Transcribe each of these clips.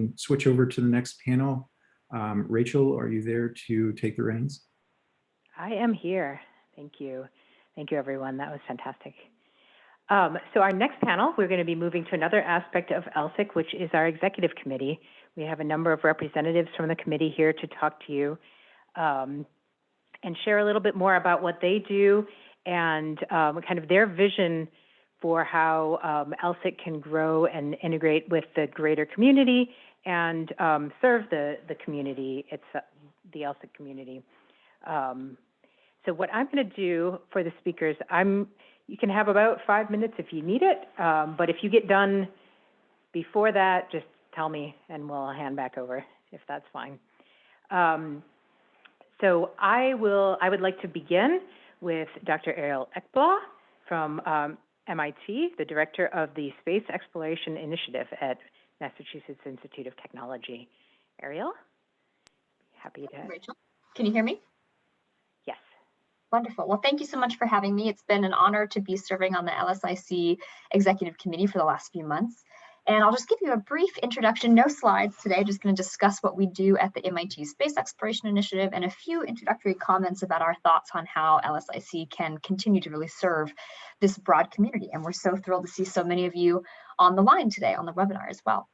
can switch over to the next panel. Rachel, are you there to take the reins? I am here. Thank you. Thank you, everyone. That was fantastic. So our next panel, we're going to be moving to another aspect of LSIC, which is our executive committee. We have a number of representatives from the committee here to talk to you and share a little bit more about what they do and kind of their vision for how LSIC can grow and integrate with the greater community and serve the community, the LSIC community. So what I'm going to do for the speakers, you can have about 5 minutes if you need it, but if you get done before that, just tell me and we'll hand back over if that's fine. So I would like to begin with Dr. Ariel Ekblaw from MIT, the director of the Space Exploration Initiative at Massachusetts Institute of Technology. Ariel, happy to. Rachel, can you hear me? Yes. Wonderful. Well, thank you so much for having me. It's been an honor to be serving on the LSIC Executive Committee for the last few months. And I'll just give you a brief introduction, no slides today, just going to discuss what we do at the MIT Space Exploration Initiative and a few introductory comments about our thoughts on how LSIC can continue to really serve this broad community. And we're so thrilled to see so many of you on the line today on the webinar as well.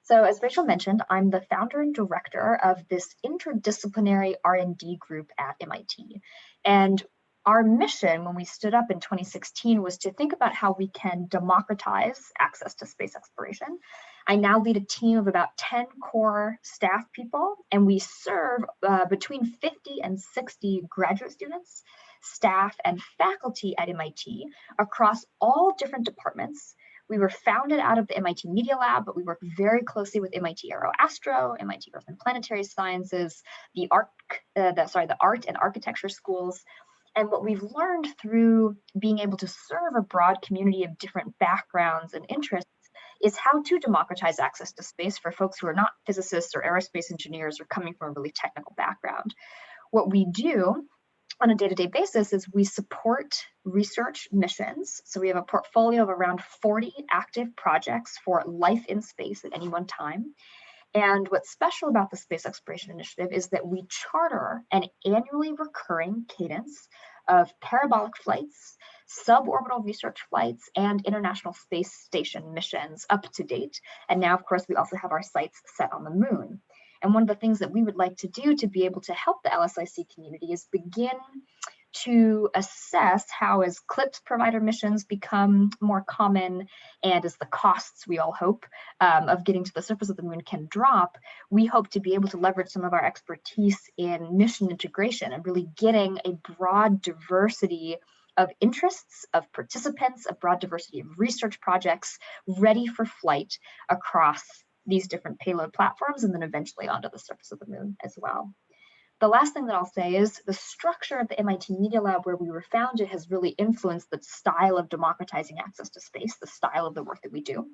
So as Rachel mentioned, I'm the founder and director of this interdisciplinary R&D group at MIT. And our mission when we stood up in 2016 was to think about how we can democratize access to space exploration. I now lead a team of about 10 core staff people, and we serve between 50 and 60 graduate students, staff, and faculty at MIT across all different departments. We were founded out of the MIT Media Lab, but we work very closely with MIT Aero-Astro, MIT Earth and Planetary Sciences, the art and architecture schools. And what we've learned through being able to serve a broad community of different backgrounds and interests is how to democratize access to space for folks who are not physicists or aerospace engineers or coming from a really technical background. What we do on a day-to-day basis is we support research missions. So we have a portfolio of around 40 active projects for life in space at any one time. And what's special about the Space Exploration Initiative is that we charter an annually recurring cadence of parabolic flights, suborbital research flights, and International Space Station missions up to date. And now, of course, we also have our sights set on the moon. And one of the things that we would like to do to be able to help the LSIC community is begin to assess how, as CLPS provider missions become more common and as the costs, we all hope, of getting to the surface of the moon can drop, we hope to be able to leverage some of our expertise in mission integration and really getting a broad diversity of interests, of participants, a broad diversity of research projects ready for flight across these different payload platforms and then eventually onto the surface of the moon as well. The last thing that I'll say is the structure of the MIT Media Lab where we were founded has really influenced the style of democratizing access to space, the style of the work that we do,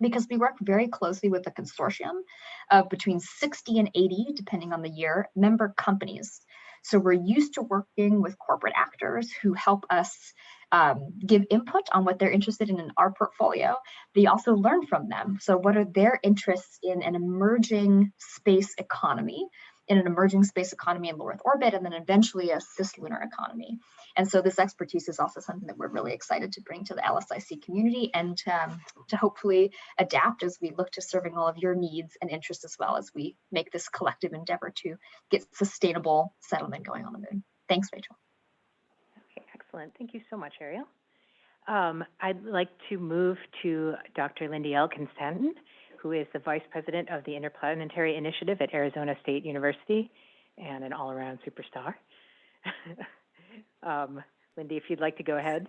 because we work very closely with a consortium of between 60 and 80, depending on the year, member companies. So we're used to working with corporate actors who help us give input on what they're interested in our portfolio. They also learn from them. So what are their interests in an emerging space economy, in low Earth orbit, and then eventually a cislunar economy. And so this expertise is also something that we're really excited to bring to the LSIC community and to hopefully adapt as we look to serving all of your needs and interests as well as we make this collective endeavor to get sustainable settlement going on the moon. Thanks, Rachel. Okay, excellent. Thank you so much, Ariel. I'd like to move to Dr. Lindy Elkins-Tanton, who is the Vice President of the Interplanetary Initiative at Arizona State University and an all-around superstar. Lindy, if you'd like to go ahead.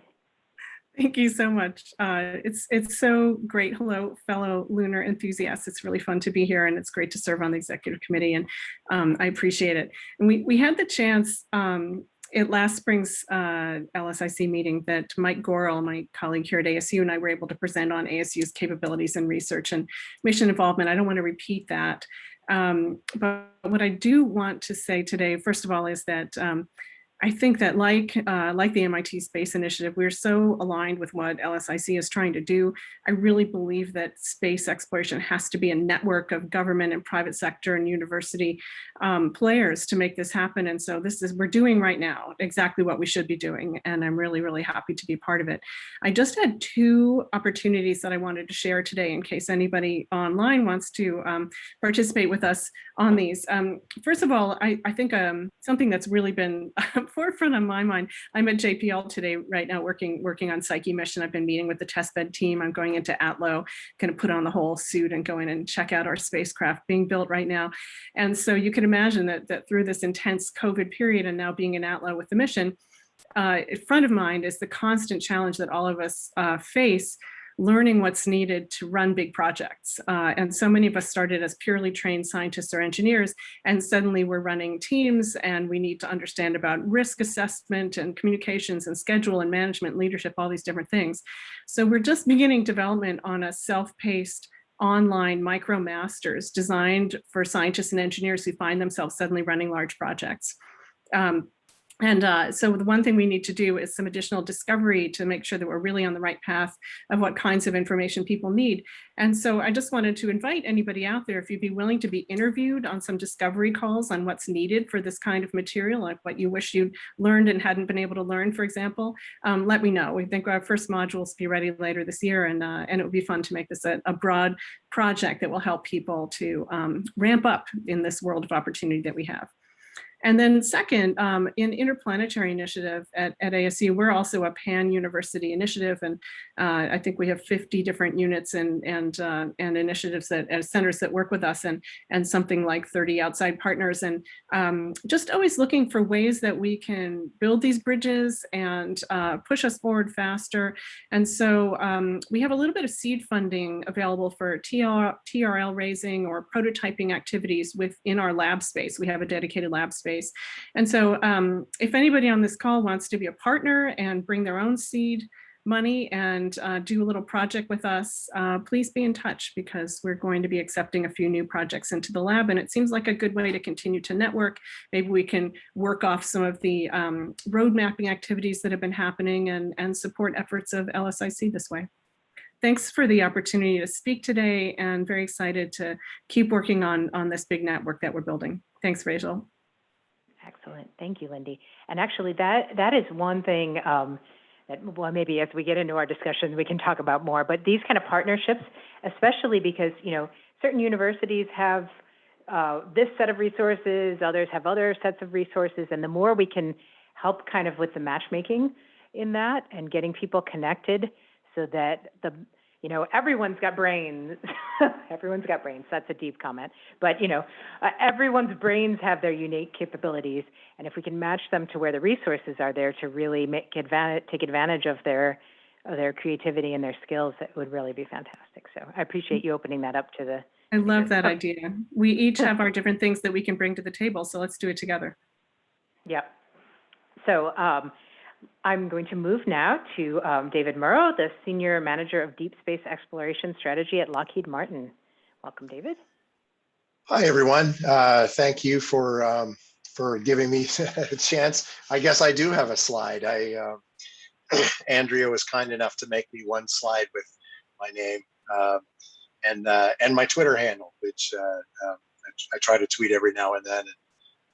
Thank you so much. It's so great. Hello, fellow Lunar enthusiasts. It's really fun to be here, and it's great to serve on the executive committee, and I appreciate it. And we had the chance at last spring's LSIC meeting that Mike Gorel, my colleague here at ASU, and I were able to present on ASU's capabilities in research and mission involvement. I don't want to repeat that. But what I do want to say today, first of all, is that I think that like the MIT Space Initiative, we're so aligned with what LSIC is trying to do. I really believe that space exploration has to be a network of government and private sector and university players to make this happen. And so we're doing right now exactly what we should be doing. And I'm really, really happy to be part of it. I just had 2 opportunities that I wanted to share today in case anybody online wants to participate with us on these. First of all, I think something that's really been forefront on my mind. I'm at JPL today right now working on Psyche mission. I've been meeting with the testbed team. I'm going into Atlo, going to put on the whole suit and go in and check out our spacecraft being built right now. And so you can imagine that through this intense COVID period and now being in Atlo with the mission, front of mind is the constant challenge that all of us face, learning what's needed to run big projects. And so many of us started as purely trained scientists or engineers, and suddenly we're running teams and we need to understand about risk assessment and communications and schedule and management, leadership, all these different things. So we're just beginning development on a self-paced online MicroMasters designed for scientists and engineers who find themselves suddenly running large projects. So the one thing we need to do is some additional discovery to make sure that we're really on the right path of what kinds of information people need. And so I just wanted to invite anybody out there, if you'd be willing to be interviewed on some discovery calls on what's needed for this kind of material, like what you wish you'd learned and hadn't been able to learn, for example, let me know. We think our first modules will be ready later this year, and it would be fun to make this a broad project that will help people to ramp up in this world of opportunity that we have. And then second, in Interplanetary initiative at ASU, we're also a pan-university initiative, and I think we have 50 different units and initiatives that centers that work with us, and something like 30 outside partners, and just always looking for ways that we can build these bridges and push us forward faster. And so we have a little bit of seed funding available for TRL raising or prototyping activities within our lab space. We have a dedicated lab space. And so if anybody on this call wants to be a partner and bring their own seed money and do a little project with us, please be in touch, because we're going to be accepting a few new projects into the lab. And it seems like a good way to continue to network. Maybe we can work off some of the road mapping activities that have been happening and support efforts of LSIC this way. Thanks for the opportunity to speak today, and very excited to keep working on this big network that we're building. Thanks, Rachel. Excellent. Thank you, Lindy. And actually, that is one thing that, well, maybe as we get into our discussion, we can talk about more. But these kind of partnerships, especially because, you know, certain universities have this set of resources, others have other sets of resources, and the more we can help kind of with the matchmaking in that and getting people connected so that everyone's got brains. Everyone's got brains. That's a deep comment. But, everyone's brains have their unique capabilities. And if we can match them to where the resources are there to really take advantage of their creativity and their skills, that would really be fantastic. So I appreciate you opening that up to the. I love that idea. We each have our different things that we can bring to the table. So let's do it together. Yep. So, I'm going to move now to David Murrow, the Senior Manager of Deep Space Exploration Strategy at Lockheed Martin. Welcome, David. Hi, everyone. Thank you for giving me a chance. I guess I do have a slide. Andrea was kind enough to make me one slide with my name and my Twitter handle, which I try to tweet every now and then.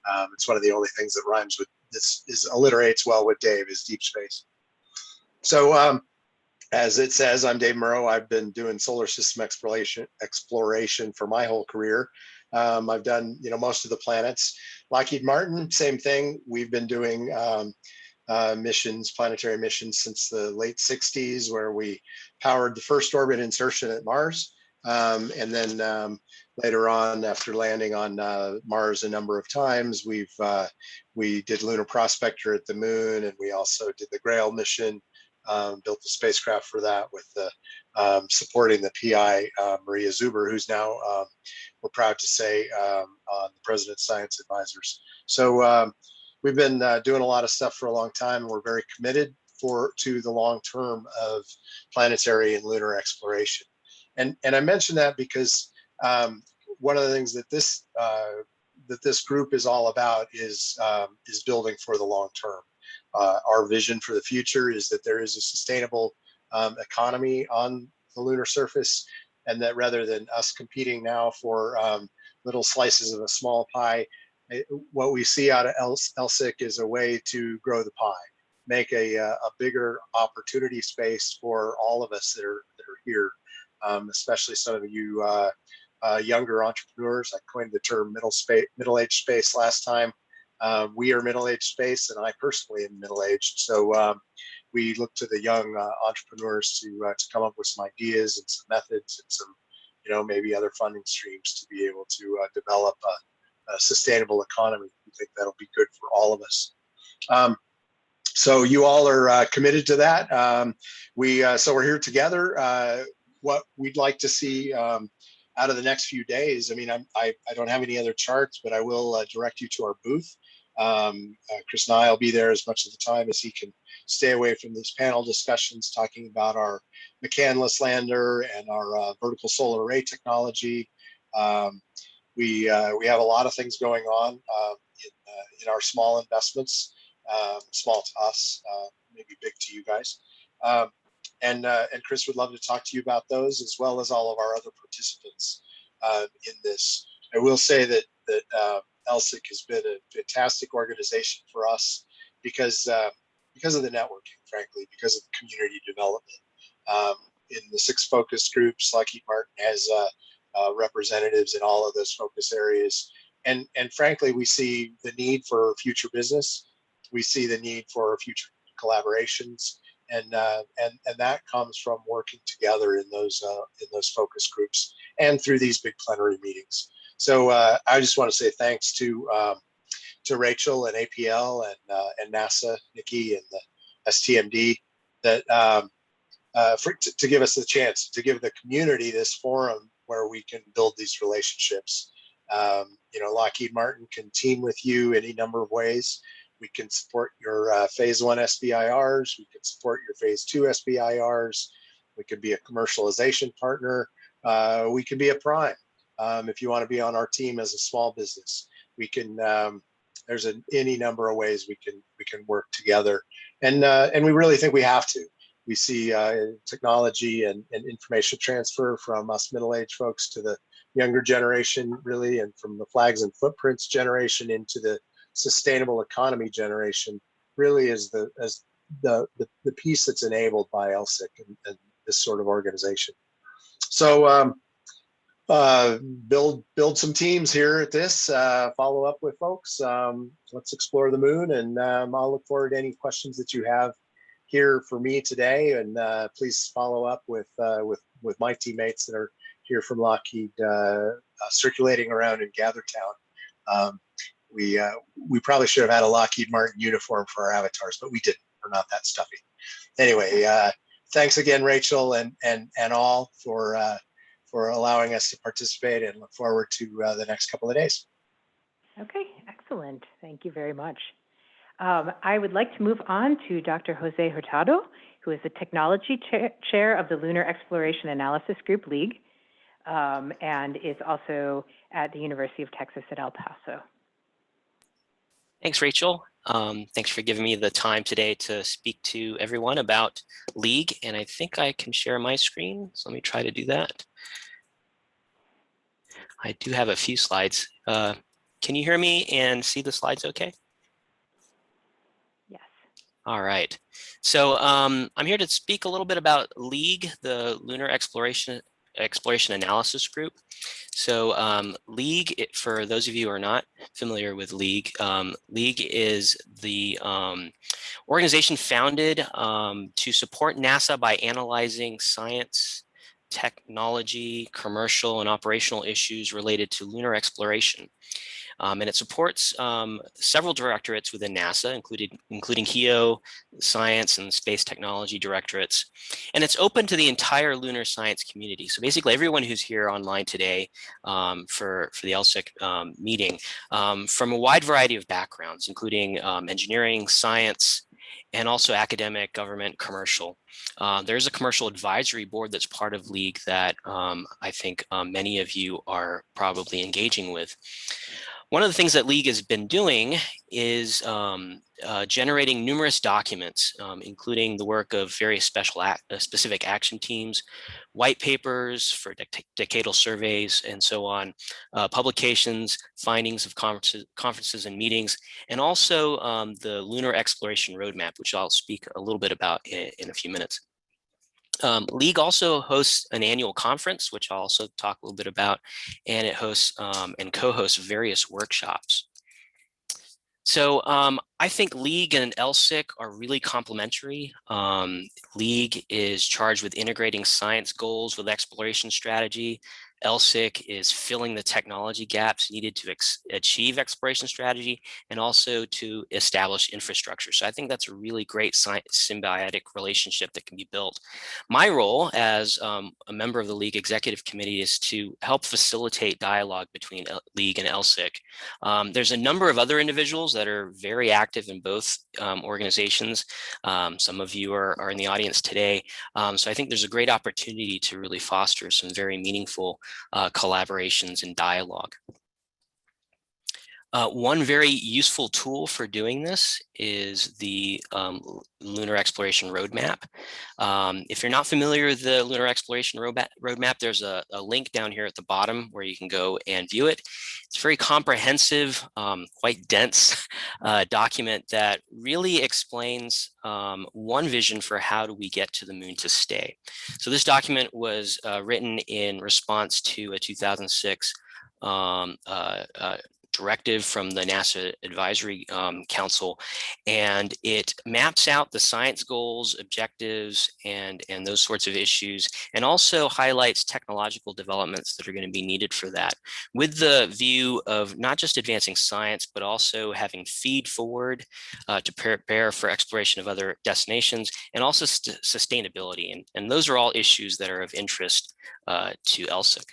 And it's one of the only things that rhymes with this alliterates well with Dave, is deep space. So as it says, I'm Dave Murrow. I've been doing solar system exploration for my whole career. I've done most of the planets. Lockheed Martin, same thing. We've been doing missions, planetary missions, since the late 60s, where we powered the first orbit insertion at Mars. And then later on, after landing on Mars a number of times, we did Lunar Prospector at the Moon, and we also did the Grail mission, built the spacecraft for that with the supporting the PI, Maria Zuber, who's now, we're proud to say, on the President's Science Advisors. So we've been doing a lot of stuff for a long time, and we're very committed to the long term of planetary and lunar exploration. And I mention that because one of the things that this group is all about is building for the long term. Our vision for the future is that there is a sustainable economy on the lunar surface, and that rather than us competing now for little slices of a small pie, what we see out of LSIC is a way to grow the pie, make a bigger opportunity space for all of us that are here, especially some of you younger entrepreneurs. I coined the term middle-aged space last time. We are middle-aged space, and I personally am middle-aged. So we look to the young entrepreneurs to come up with some ideas and some methods and some, maybe other funding streams to be able to develop a sustainable economy. We think that'll be good for all of us. So you all are committed to that. So we're here together. What we'd like to see out of the next few days, I mean, I don't have any other charts, but I will direct you to our booth. Chris and I will be there as much of the time as he can stay away from these panel discussions, talking about our mechanless lander and our vertical solar array technology. We have a lot of things going on in our small investments, small to us, maybe big to you guys. And Chris would love to talk to you about those, as well as all of our other participants in this. I will say that LSIC has been a fantastic organization for us because of the networking, frankly, because of the community development. In the 6 focus groups, Lockheed Martin has representatives in all of those focus areas. And frankly, we see the need for future business. We see the need for future collaborations. And that comes from working together in those focus groups and through these big plenary meetings. So I just want to say thanks to Rachel and APL and NASA, Nikki, and the STMD that to give us the chance to give the community this forum where we can build these relationships. Lockheed Martin can team with you any number of ways. We can support your phase 1 SBIRs. We can support your phase 2 SBIRs. We could be a commercialization partner. We can be a prime. If you want to be on our team as a small business, we can. There's any number of ways we can work together, and we really think we have to. We see technology and information transfer from us middle-aged folks to the younger generation, really, and from the flags and footprints generation into the sustainable economy generation, really is the piece that's enabled by LSIC and this sort of organization. So build some teams here at this, follow up with folks. Let's explore the moon, and I'll look forward to any questions that you have here for me today. And please follow up with my teammates that are here from Lockheed, circulating around in GatherTown. We probably should have had a Lockheed Martin uniform for our avatars, but we didn't. We're not that stuffy. Anyway, thanks again, Rachel, and all for allowing us to participate, and look forward to the next couple of days. Okay, excellent. Thank you very much. I would like to move on to Dr. Jose Hurtado, who is the Technology Chair of the Lunar Exploration Analysis Group, LEAG, and is also at the University of Texas at El Paso. Thanks, Rachel. Thanks for giving me the time today to speak to everyone about LEAG, and I think I can share my screen, so let me try to do that. I do have a few slides. Can you hear me and see the slides okay? Yes. All right. So I'm here to speak a little bit about LEAG, the Lunar Exploration Analysis Group. So LEAG, for those of you who are not familiar with LEAG, LEAG is the organization founded to support NASA by analyzing science, technology, commercial, and operational issues related to lunar exploration. And it supports several directorates within NASA, including HEO, Science and Space Technology Directorates. And it's open to the entire lunar science community. So basically everyone who's here online today for the LSIC meeting, from a wide variety of backgrounds, including engineering, science, and also academic, government, commercial. There's a commercial advisory board that's part of LEAG that I think many of you are probably engaging with. One of the things that League has been doing is generating numerous documents, including the work of various specific action teams, white papers for decadal surveys, and so on, publications, findings of conferences and meetings, and also the Lunar Exploration Roadmap, which I'll speak a little bit about in a few minutes. League also hosts an annual conference, which I'll also talk a little bit about, and it hosts and co-hosts various workshops. So I think League and LSIC are really complementary. League is charged with integrating science goals with exploration strategy. LSIC is filling the technology gaps needed to achieve exploration strategy and also to establish infrastructure. So I think that's a really great symbiotic relationship that can be built. My role as a member of the League Executive Committee is to help facilitate dialogue between League and LSIC. There's a number of other individuals that are very active in both organizations. Some of you are in the audience today. So I think there's a great opportunity to really foster some very meaningful collaborations and dialogue. One very useful tool for doing this is the Lunar Exploration Roadmap. If you're not familiar with the Lunar Exploration Roadmap, there's a link down here at the bottom where you can go and view it. It's a very comprehensive, quite dense document that really explains one vision for how do we get to the moon to stay. So this document was written in response to a 2006 directive from the NASA Advisory Council, and it maps out the science goals, objectives, and those sorts of issues, and also highlights technological developments that are going to be needed for that, with the view of not just advancing science, but also having feed forward to prepare for exploration of other destinations, and also sustainability. And those are all issues that are of interest to LSIC.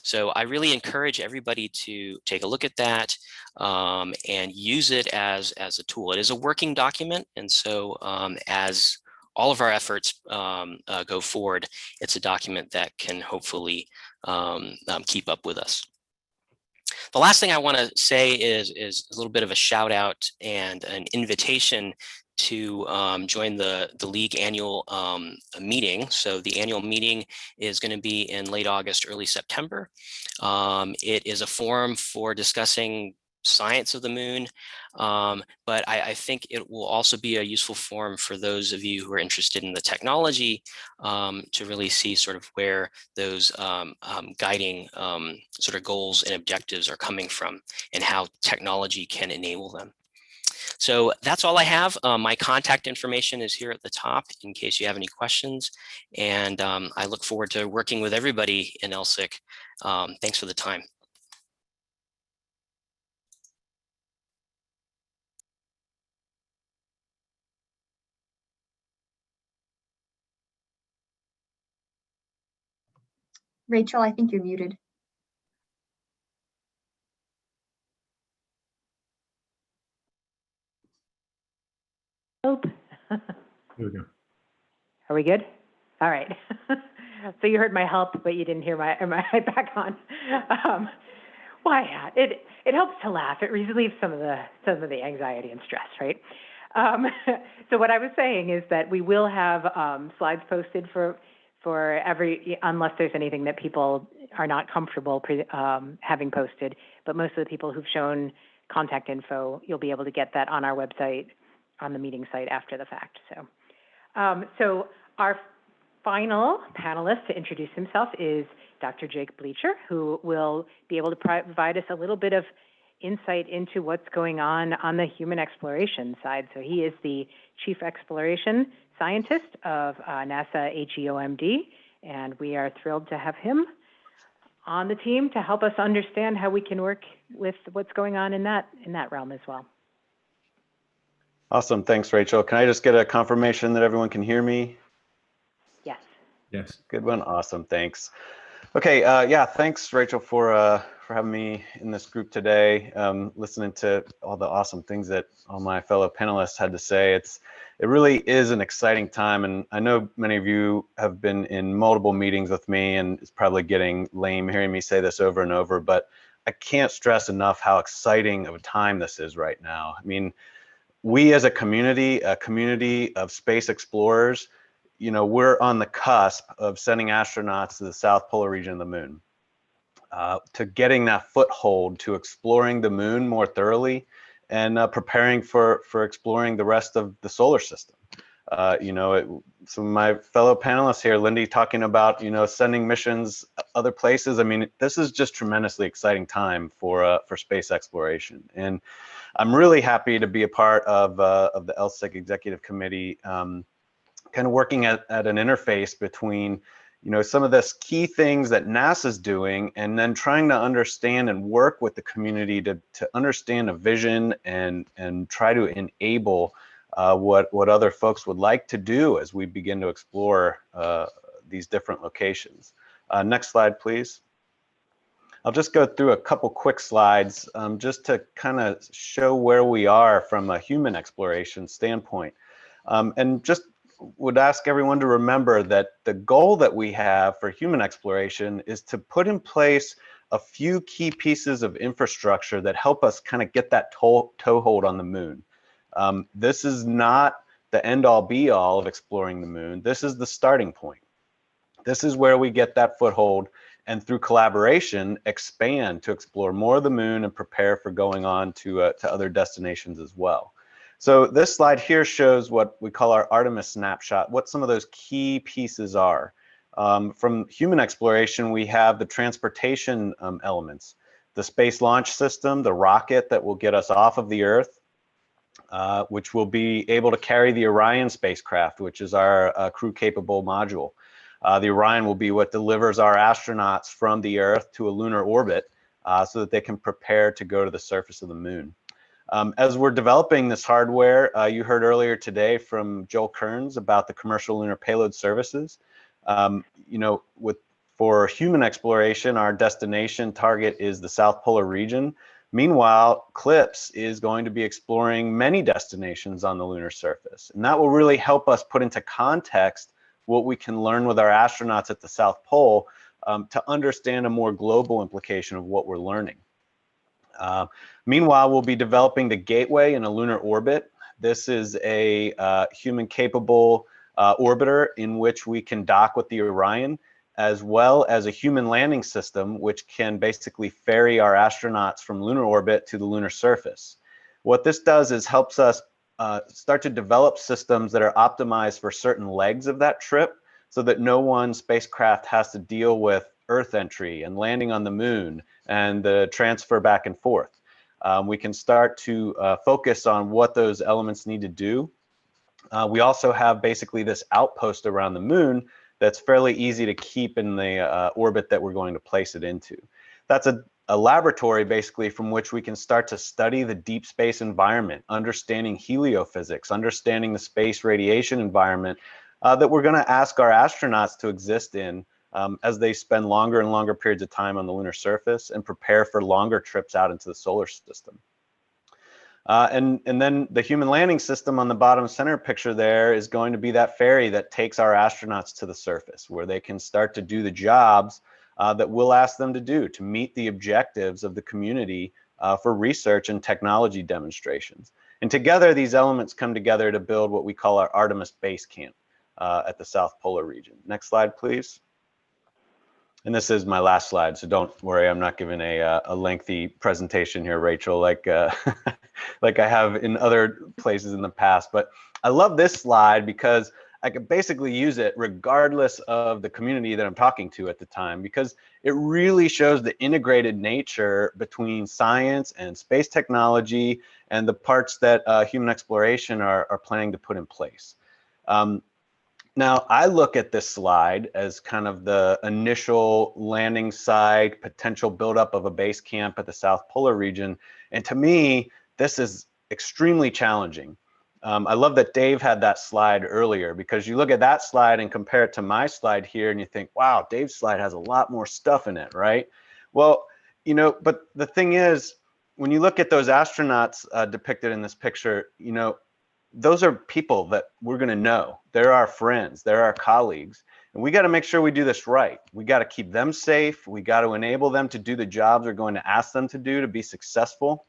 So I really encourage everybody to take a look at that and use it as a tool. It is a working document, and so as all of our efforts go forward, it's a document that can hopefully keep up with us. The last thing I want to say is a little bit of a shout out and an invitation to join the League annual meeting. So the annual meeting is going to be in late August, early September. It is a forum for discussing science of the moon, but I think it will also be a useful forum for those of you who are interested in the technology to really see sort of where those guiding sort of goals and objectives are coming from and how technology can enable them. So that's all I have. My contact information is here at the top in case you have any questions. And I look forward to working with everybody in LSIC. Thanks for the time. Rachel, I think you're muted. Oh. There we go. Are we good? All right. So you heard my help, but you didn't hear my back on. Why? It helps to laugh. It relieves some of the anxiety and stress, right? So what I was saying is that we will have slides posted for every, unless there's anything that people are not comfortable having posted. But most of the people who've shown contact info, you'll be able to get that on our website, on the meeting site after the fact. So our final panelist to introduce himself is Dr. Jake Bleacher, who will be able to provide us a little bit of insight into what's going on the human exploration side. So he is the Chief Exploration Scientist of NASA HEOMD, and we are thrilled to have him on the team to help us understand how we can work with what's going on in that realm as well. Awesome. Thanks, Rachel. Can I just get a confirmation that everyone can hear me? Yes. Yes. Good one. Awesome. Thanks. Okay. Yeah. Thanks, Rachel, for having me in this group today. Listening to all the awesome things that all my fellow panelists had to say. It really is an exciting time, and I know many of you have been in multiple meetings with me, and it's probably getting lame hearing me say this over and over, but I can't stress enough how exciting of a time this is right now. I mean, we as a community of space explorers, you know, we're on the cusp of sending astronauts to the South Polar region of the moon, to getting that foothold to exploring the moon more thoroughly and preparing for exploring the rest of the solar system. You know, some of my fellow panelists here, Lindy, talking about, you know, sending missions other places. I mean, this is just tremendously exciting time for space exploration. And I'm really happy to be a part of the LSIC Executive Committee, kind of working at an interface between, you know, some of the key things that NASA's doing, and then trying to understand and work with the community to understand a vision and try to enable what other folks would like to do as we begin to explore these different locations. Next slide, please. I'll just go through a couple quick slides just to kind of show where we are from a human exploration standpoint. And just would ask everyone to remember that the goal that we have for human exploration is to put in place a few key pieces of infrastructure that help us kind of get that toehold on the moon. This is not the end-all be-all of exploring the moon. This is the starting point. This is where we get that foothold, and through collaboration expand to explore more of the moon and prepare for going on to other destinations as well. So this slide here shows what we call our Artemis snapshot, what some of those key pieces are. From human exploration, we have the transportation elements, the Space Launch System, the rocket that will get us off of the Earth, which will be able to carry the Orion spacecraft, which is our crew-capable module. The Orion will be what delivers our astronauts from the Earth to a lunar orbit so that they can prepare to go to the surface of the moon. As we're developing this hardware, you heard earlier today from Joel Kearns about the commercial lunar payload services. You know, for human exploration, our destination target is the South Polar region. Meanwhile, CLIPS is going to be exploring many destinations on the lunar surface, and that will really help us put into context what we can learn with our astronauts at the South Pole to understand a more global implication of what we're learning. Meanwhile, we'll be developing the Gateway in a lunar orbit. This is a human-capable orbiter in which we can dock with the Orion, as well as a human landing system, which can basically ferry our astronauts from lunar orbit to the lunar surface. What this does is helps us start to develop systems that are optimized for certain legs of that trip, so that no one spacecraft has to deal with Earth entry and landing on the moon and the transfer back and forth. We can start to focus on what those elements need to do. We also have basically this outpost around the moon that's fairly easy to keep in the orbit that we're going to place it into. That's a laboratory basically from which we can start to study the deep space environment, understanding heliophysics, understanding the space radiation environment that we're going to ask our astronauts to exist in as they spend longer and longer periods of time on the lunar surface and prepare for longer trips out into the solar system. And then the human landing system on the bottom center picture there is going to be that ferry that takes our astronauts to the surface, where they can start to do the jobs that we'll ask them to do to meet the objectives of the community for research and technology demonstrations. And together, these elements come together to build what we call our Artemis Base Camp at the South Polar region. Next slide, please. And this is my last slide, so don't worry, I'm not giving a lengthy presentation here, Rachel, like like I have in other places in the past. But I love this slide because I could basically use it regardless of the community that I'm talking to at the time, because it really shows the integrated nature between science and space technology and the parts that human exploration are planning to put in place. Now, I look at this slide as kind of the initial landing site, potential buildup of a base camp at the South Polar region. And to me, this is extremely challenging. I love that Dave had that slide earlier, because you look at that slide and compare it to my slide here and you think, wow, Dave's slide has a lot more stuff in it, right? Well, you know, but the thing is, when you look at those astronauts depicted in this picture, you know, those are people that we're going to know. They're our friends, they're our colleagues. And we got to make sure we do this right. We got to keep them safe. We got to enable them to do the jobs we're going to ask them to do to be successful.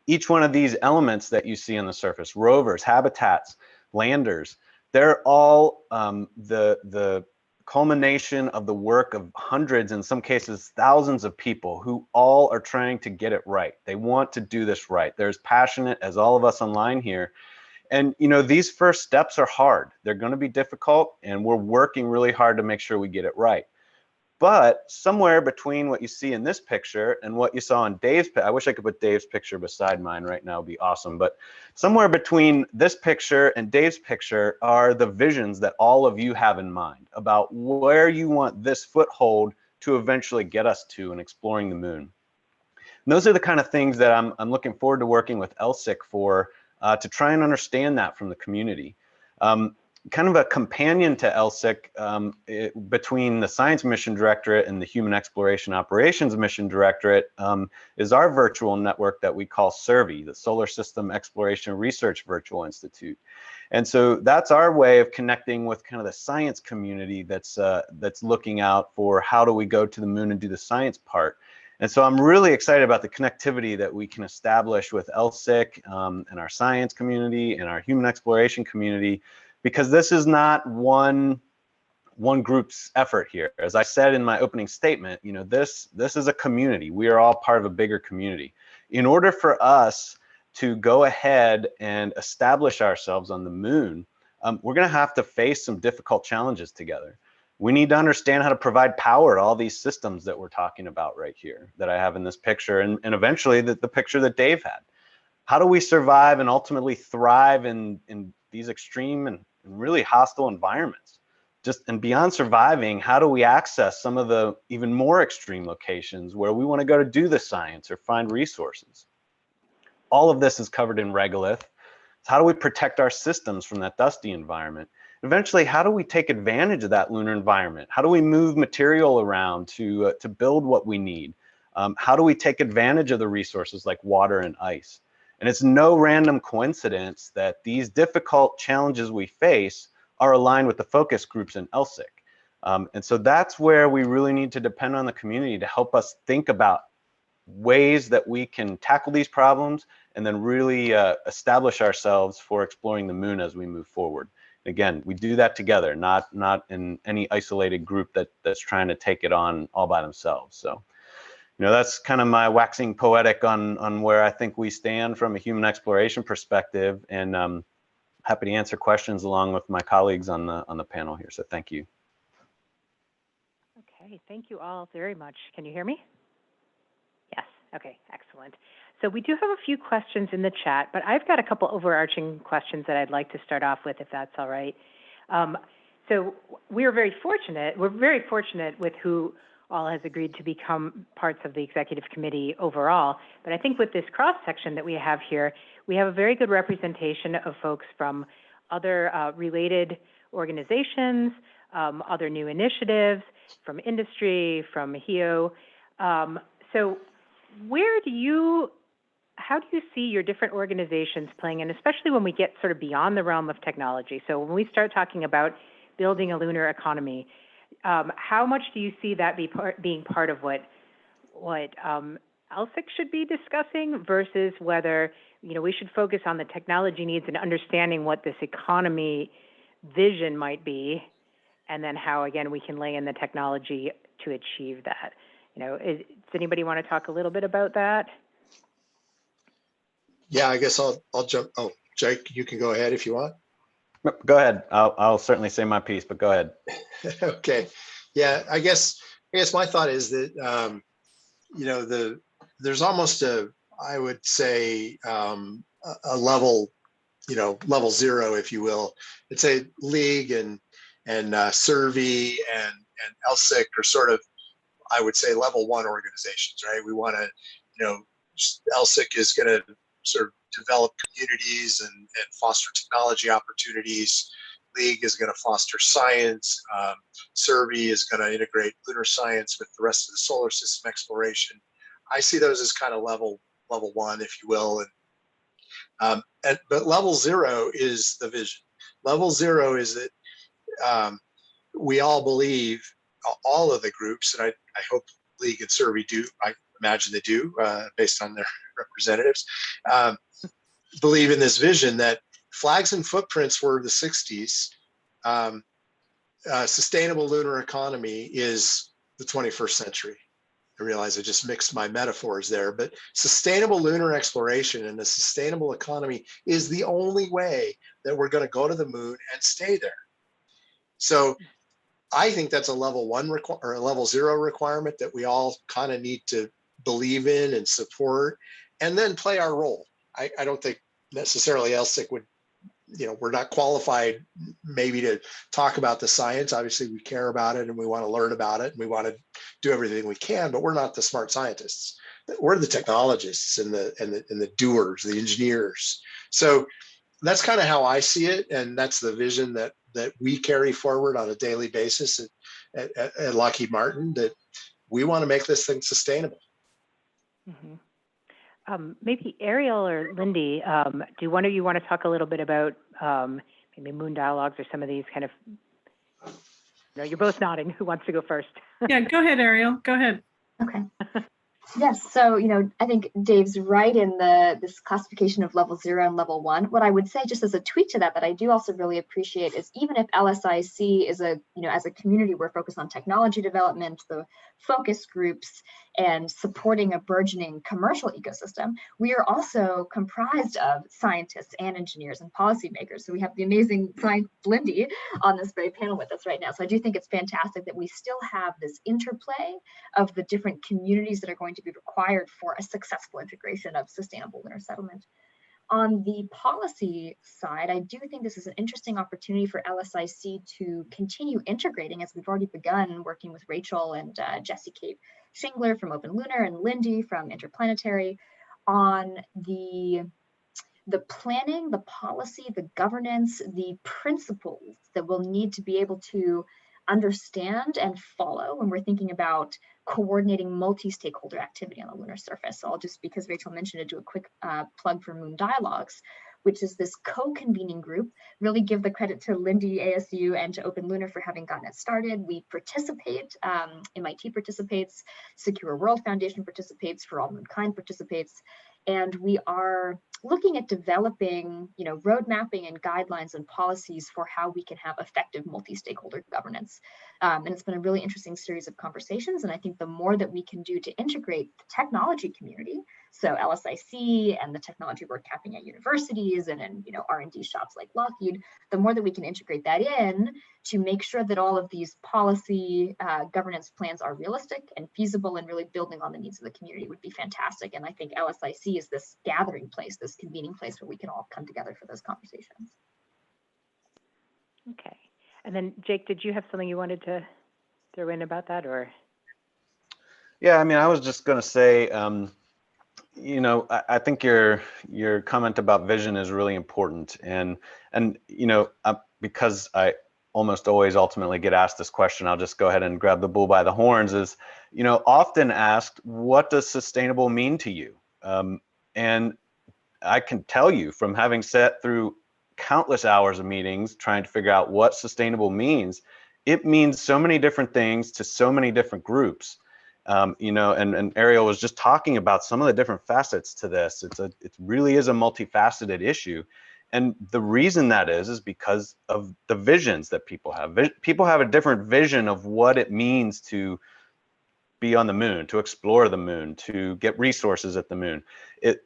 Each one of these elements that you see on the surface, rovers, habitats, landers, they're all the culmination of the work of hundreds, in some cases thousands of people who all are trying to get it right. They want to do this right. They're as passionate as all of us online here. And you know, these first steps are hard. They're going to be difficult, and we're working really hard to make sure we get it right. But somewhere between what you see in this picture and what you saw on Dave's, I wish I could put Dave's picture beside mine right now, it'd be awesome. But somewhere between this picture and Dave's picture are the visions that all of you have in mind about where you want this foothold to eventually get us to in exploring the moon. And those are the kind of things that I'm looking forward to working with LSIC for, to try and understand that from the community. Kind of a companion to LSIC between the Science Mission Directorate and the Human Exploration Operations Mission Directorate is our virtual network that we call SERVI, the Solar System Exploration Research Virtual Institute. And so that's our way of connecting with kind of the science community that's looking out for how do we go to the moon and do the science part. And so I'm really excited about the connectivity that we can establish with LSIC and our science community and our human exploration community, because this is not one group's effort here. As I said in my opening statement, you know, this is a community. We are all part of a bigger community. In order for us to go ahead and establish ourselves on the moon, we're going to have to face some difficult challenges together. We need to understand how to provide power to all these systems that we're talking about right here, that I have in this picture, and eventually the picture that Dave had. How do we survive and ultimately thrive in these extreme and really hostile environments? And beyond surviving, how do we access some of the even more extreme locations where we want to go to do the science or find resources? All of this is covered in regolith. So how do we protect our systems from that dusty environment? Eventually, how do we take advantage of that lunar environment? How do we move material around to build what we need? How do we take advantage of the resources like water and ice? And it's no random coincidence that these difficult challenges we face are aligned with the focus groups in LSIC. And so that's where we really need to depend on the community to help us think about ways that we can tackle these problems and then really establish ourselves for exploring the moon as we move forward. Again, we do that together, not in any isolated group that's trying to take it on all by themselves. So, you know, that's kind of my waxing poetic on where I think we stand from a human exploration perspective, and happy to answer questions along with my colleagues on the panel here. So thank you. Okay, thank you all very much. Can you hear me? Yes, okay, excellent. So we do have a few questions in the chat, but I've got a couple overarching questions that I'd like to start off with, if that's all right. So we're very fortunate with who all has agreed to become parts of the executive committee overall. But I think with this cross-section that we have here, we have a very good representation of folks from other related organizations, other new initiatives, from industry, from HEO. So how do you see your different organizations playing in, especially when we get sort of beyond the realm of technology? So when we start talking about building a lunar economy, how much do you see that being part of what LSIC should be discussing versus whether, you know, we should focus on the technology needs and understanding what this economy vision might be, and then how, again, we can lay in the technology to achieve that? You know, does anybody want to talk a little bit about that? Yeah, I guess I'll jump. Oh, Jake, you can go ahead if you want. Go ahead. I'll certainly say my piece, but go ahead. Okay. Yeah, I guess my thought is that you know, there's almost I would say a level, you know, level zero, if you will. It's a league and SERVI and LSIC are sort of, I would say, level one organizations, right? We want to, you know, LSIC is going to sort of develop communities and foster technology opportunities. League is going to foster science. SERVI is going to integrate lunar science with the rest of the solar system exploration. I see those as kind of level one, if you will. But level zero is the vision. Level zero is that we all believe, all of the groups, and I hope League and Survey do, I imagine they do, based on their representatives, believe in this vision that flags and footprints were the 60s. Sustainable lunar economy is the 21st century. I realize I just mixed my metaphors there, but sustainable lunar exploration and a sustainable economy is the only way that we're going to go to the moon and stay there. So I think that's a level 1 or a level 0 requirement that we all kind of need to believe in and support, and then play our role. I don't think necessarily LSIC would, we're not qualified maybe to talk about the science. Obviously we care about it and we want to learn about it and we want to do everything we can, but we're not the smart scientists. We're the technologists and the doers, the engineers. So that's kind of how I see it. And that's the vision that we carry forward on a daily basis at Lockheed Martin, that we want to make this thing sustainable. Mm-hmm. Maybe Ariel or Lindy, do one of you want to talk a little bit about maybe moon dialogues or some of these kind of, no, you're both nodding. Who wants to go first? Yeah, go ahead, Ariel. Go ahead. Okay. Yes, so I think Dave's right in this classification of level 0 and level 1. What I would say, just as a tweak to that I do also really appreciate, is even if LSIC is as a community, we're focused on technology development, the focus groups, and supporting a burgeoning commercial ecosystem, we are also comprised of scientists and engineers and policymakers. So we have the amazing Lindy on this very panel with us right now. So I do think it's fantastic that we still have this interplay of the different communities that are going to be required for a successful integration of sustainable lunar settlement. On the policy side, I do think this is an interesting opportunity for LSIC to continue integrating, as we've already begun working with Rachel and Jesse Kate Shingler from Open Lunar and Lindy from Interplanetary on the planning, the policy, the governance, the principles that we'll need to be able to understand and follow when we're thinking about coordinating multi-stakeholder activity on the lunar surface. So I'll just, because Rachel mentioned it, do a quick plug for Moon Dialogues, which is this co-convening group. Really give the credit to Lindy, ASU, and to Open Lunar for having gotten it started. We participate, MIT participates, Secure World Foundation participates, For All Moonkind participates, and we are looking at developing, road mapping and guidelines and policies for how we can have effective multi-stakeholder governance. And it's been a really interesting series of conversations. And I think the more that we can do to integrate the technology community, so LSIC and the technology work happening at universities and in R&D shops like Lockheed, the more that we can integrate that in to make sure that all of these policy governance plans are realistic and feasible and really building on the needs of the community would be fantastic. And I think LSIC is this gathering place, this convening place where we can all come together for those conversations. Okay. And then Jake, did you have something you wanted to throw in about that, or? Yeah, I was just going to say, I think your comment about vision is really important, and because I almost always ultimately get asked this question, I'll just go ahead and grab the bull by the horns. Is often asked, what does sustainable mean to you? And I can tell you, from having sat through countless hours of meetings trying to figure out what sustainable means, it means so many different things to so many different groups. And Ariel was just talking about some of the different facets to this. It really is a multifaceted issue. And the reason that is because of the visions that people have. People have a different vision of what it means to be on the moon, to explore the moon, to get resources at the moon.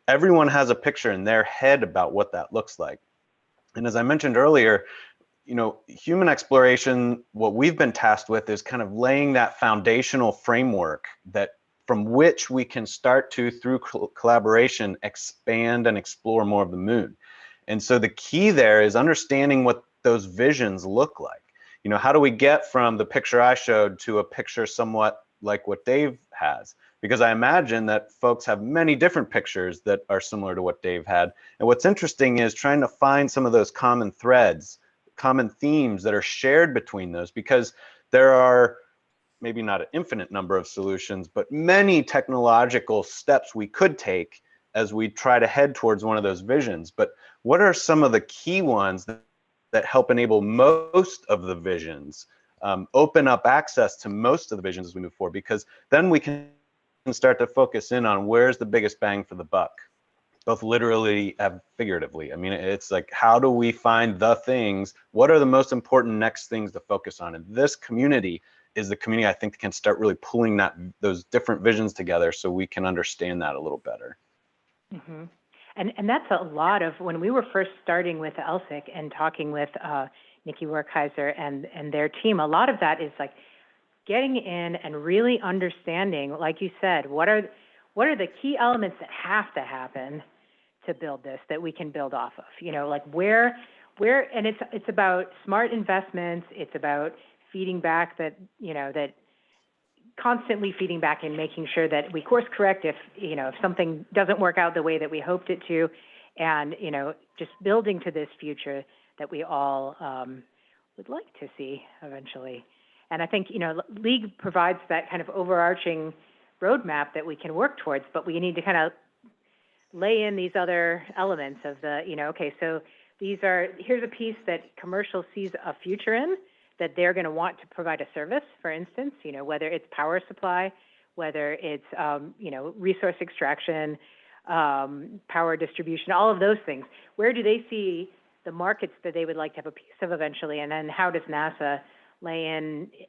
Everyone has a picture in their head about what that looks like. And as I mentioned earlier, human exploration, what we've been tasked with is kind of laying that foundational framework that from which we can start to, through collaboration, expand and explore more of the moon. And so the key there is understanding what those visions look like. How do we get from the picture I showed to a picture somewhat like what Dave has? Because I imagine that folks have many different pictures that are similar to what Dave had. And what's interesting is trying to find some of those common threads, common themes that are shared between those, because there are maybe not an infinite number of solutions, but many technological steps we could take as we try to head towards one of those visions. But what are some of the key ones that help enable most of the visions open up access to most of the visions as we move forward, because then we can start to focus in on where's the biggest bang for the buck, both literally and figuratively. I mean, it's like, how do we find the things? What are the most important next things to focus on? And this community is the community I think can start really pulling those different visions together so we can understand that a little better. Mm-hmm. And that's a lot of, when we were first starting with LSIC and talking with Nikki Werkheiser and their team, a lot of that is like getting in and really understanding, like you said, what are the key elements that have to happen to build this, that we can build off of, you know, like where, and it's about smart investments, it's about feeding back that, you know, that constantly feeding back and making sure that we course correct if, you know, if something doesn't work out the way that we hoped it to, and, you know, just building to this future that we all would like to see eventually. And I think, you know, League provides that kind of overarching roadmap that we can work towards, but we need to kind of lay in these other elements of the, you know, okay, so here's a piece that commercial sees a future in, that they're going to want to provide a service, for instance, you know, whether it's power supply, whether it's, you know, resource extraction, power distribution, all of those things. Where do they see the markets that they would like to have a piece of eventually? And then how does NASA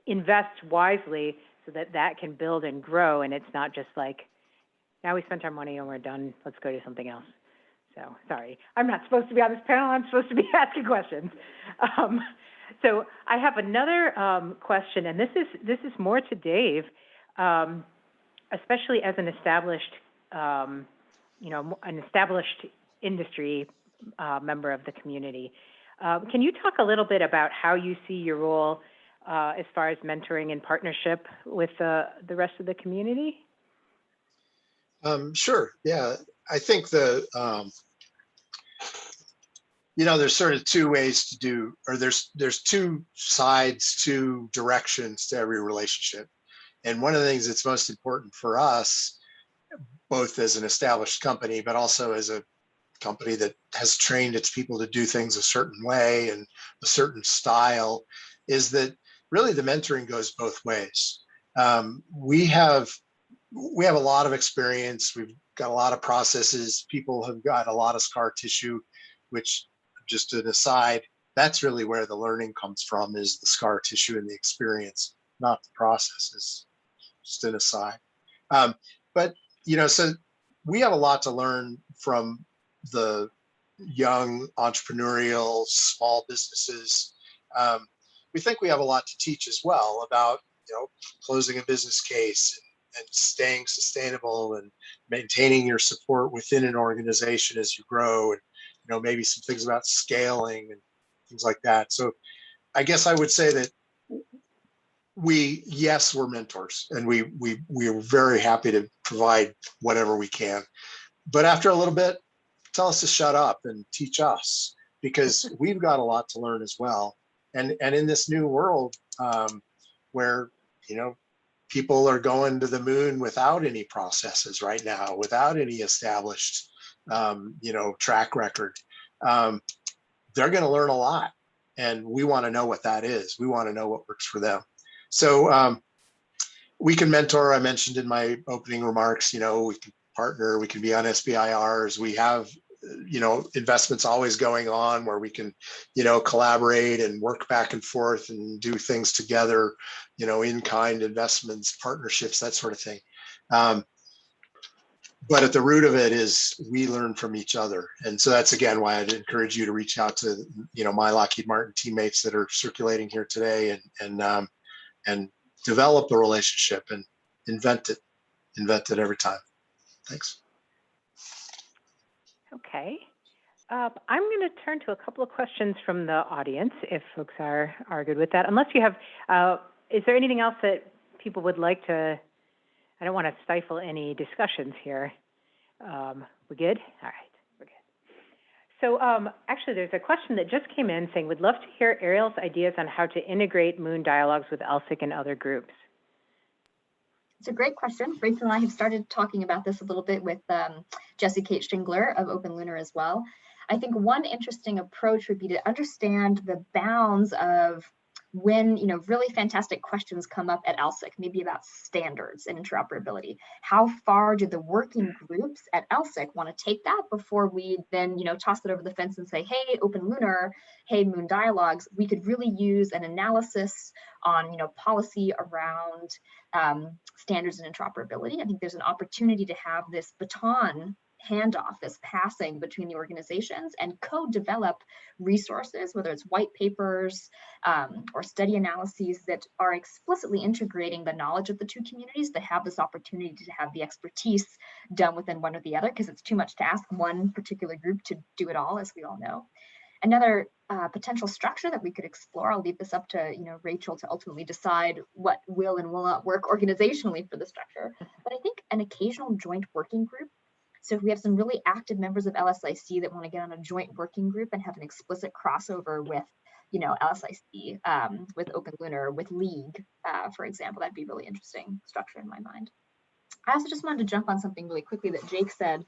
invest wisely so that that can build and grow, and it's not just like, now we spent our money and we're done, let's go do something else. So, sorry, I'm not supposed to be on this panel, I'm supposed to be asking questions. So I have another question, and this is more to Dave, especially as an established, you know, an established industry member of the community. Can you talk a little bit about how you see your role as far as mentoring and partnership with the rest of the community? Sure. Yeah, I think you know, there's sort of two ways to do, or there's two sides, two directions to every relationship. And one of the things that's most important for us, both as an established company, but also as a company that has trained its people to do things a certain way and a certain style, is that really the mentoring goes both ways. We have a lot of experience. We've got a lot of processes. People have got a lot of scar tissue, which, just an aside, that's really where the learning comes from, is the scar tissue and the experience, not the processes. Just an aside. But, you know, so we have a lot to learn from the young entrepreneurial small businesses. We think we have a lot to teach as well about, you know, closing a business case and staying sustainable and maintaining your support within an organization as you grow, and, you know, maybe some things about scaling and things like that. So I guess I would say that yes, we're mentors, and we are very happy to provide whatever we can. But after a little bit, tell us to shut up and teach us, because we've got a lot to learn as well. And in this new world, where, you know, people are going to the moon without any processes right now, without any established, you know, track record, they're going to learn a lot, and we want to know what that is. We want to know what works for them. So we can mentor. I mentioned in my opening remarks, you know, we can partner, we can be on SBIRs. We have, you know, investments always going on where we can, you know, collaborate and work back and forth and do things together, you know, in-kind investments, partnerships, that sort of thing. But at the root of it is we learn from each other. And so that's, again, why I'd encourage you to reach out to, you know, my Lockheed Martin teammates that are circulating here today, and develop a relationship and invent it every time. Thanks. Okay. I'm going to turn to a couple of questions from the audience, if folks are good with that. Unless you have, is there anything else that people would like to, I don't want to stifle any discussions here. We're good? All right, we're good. So actually, there's a question that just came in saying, would love to hear Ariel's ideas on how to integrate Moon dialogues with LSIC and other groups. It's a great question. Rachel and I have started talking about this a little bit with Jesse Kate Shingler of Open Lunar as well. I think one interesting approach would be to understand the bounds of when, you know, really fantastic questions come up at LSIC, maybe about standards and interoperability, how far do the working groups at LSIC want to take that before we then, you know, toss it over the fence and say, hey, Open Lunar, hey, Moon Dialogues, we could really use an analysis on, you know, policy around standards and interoperability. I think there's an opportunity to have this baton handoff, this passing between the organizations, and co-develop resources, whether it's white papers or study analyses that are explicitly integrating the knowledge of the two communities, that have this opportunity to have the expertise done within one or the other, because it's too much to ask one particular group to do it all, as we all know. Another potential structure that we could explore, I'll leave this up to, you know, Rachel to ultimately decide what will and will not work organizationally for the structure, but I think an occasional joint working group. So if we have some really active members of LSIC that want to get on a joint working group and have an explicit crossover with, you know, LSIC, with Open Lunar, with League, for example, that'd be a really interesting structure in my mind. I also just wanted to jump on something really quickly that Jake said,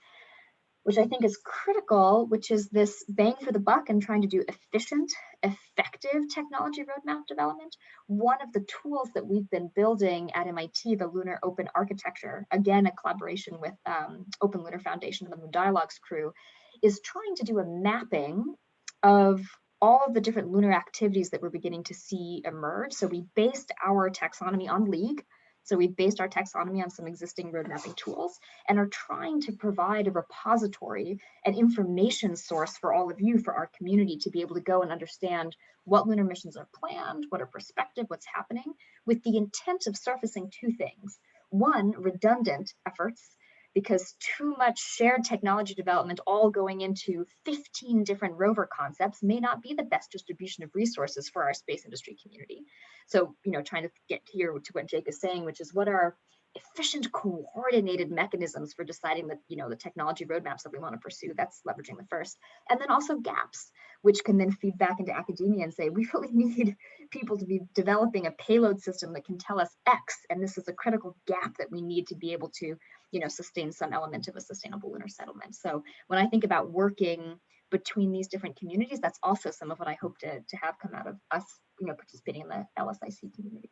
which I think is critical, which is this bang for the buck and trying to do efficient, effective technology roadmap development. One of the tools that we've been building at MIT, the Lunar Open Architecture, again, a collaboration with Open Lunar Foundation and the Moon Dialogues crew, is trying to do a mapping of all of the different lunar activities that we're beginning to see emerge. So we based our taxonomy on League. So we based our taxonomy on some existing road mapping tools and are trying to provide a repository, an information source for all of you, for our community, to be able to go and understand what lunar missions are planned, what are prospective, what's happening, with the intent of surfacing two things. One, redundant efforts, because too much shared technology development all going into 15 different rover concepts may not be the best distribution of resources for our space industry community. So, you know, trying to get here to what Jake is saying, which is what are efficient, coordinated mechanisms for deciding that, you know, the technology roadmaps that we want to pursue. That's leveraging the first. And then also gaps, which can then feed back into academia and say, we really need people to be developing a payload system that can tell us X, and this is a critical gap that we need to be able to, you know, sustain some element of a sustainable lunar settlement. So when I think about working between these different communities, that's also some of what I hope to have come out of us, you know, participating in the LSIC community.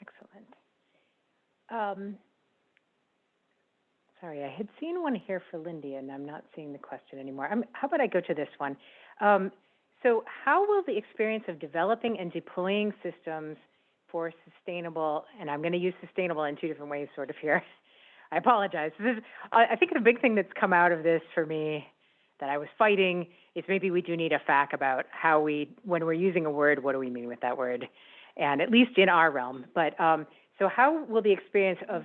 Excellent. Sorry, I had seen one here for Lindy, and I'm not seeing the question anymore. How about I go to this one? So how will the experience of developing and deploying systems for sustainable, and I'm going to use sustainable in two different ways sort of here. I apologize. I think the big thing that's come out of this for me that I was fighting is maybe we do need a FAQ about how when we're using a word, what do we mean with that word? And at least in our realm. But so how will the experience of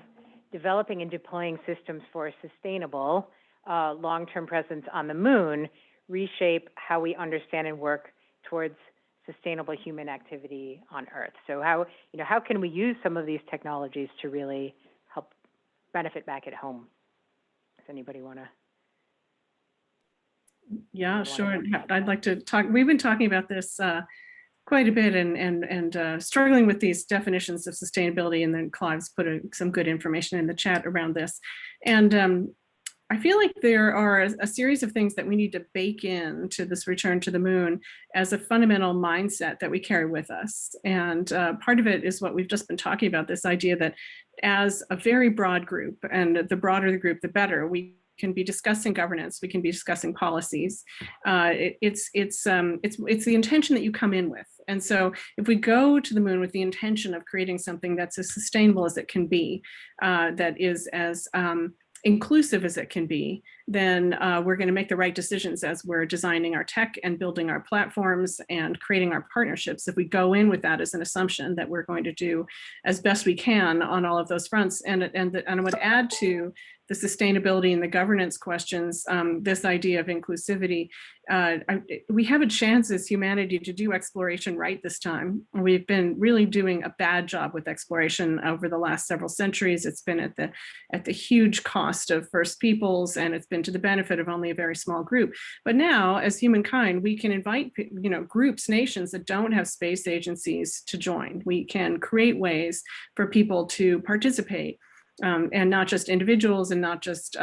developing and deploying systems for sustainable long-term presence on the moon reshape how we understand and work towards sustainable human activity on Earth? So how can we use some of these technologies to really help benefit back at home? Does anybody want to? Yeah, sure. I'd like to talk. We've been talking about this quite a bit and struggling with these definitions of sustainability, and then Clive's put some good information in the chat around this. And I feel like there are a series of things that we need to bake into this return to the moon as a fundamental mindset that we carry with us. And part of it is what we've just been talking about, this idea that as a very broad group, and the broader the group, the better, we can be discussing governance, we can be discussing policies. It's the intention that you come in with. And so if we go to the moon with the intention of creating something that's as sustainable as it can be, that is as inclusive as it can be, then we're going to make the right decisions as we're designing our tech and building our platforms and creating our partnerships. If we go in with that as an assumption that we're going to do as best we can on all of those fronts, and I would add to the sustainability and the governance questions, this idea of inclusivity. We have a chance as humanity to do exploration right this time. We've been really doing a bad job with exploration over the last several centuries. It's been at the huge cost of First Peoples, and it's been to the benefit of only a very small group. But now, as humankind, we can invite groups, nations that don't have space agencies to join. We can create ways for people to participate. and not just individuals and not just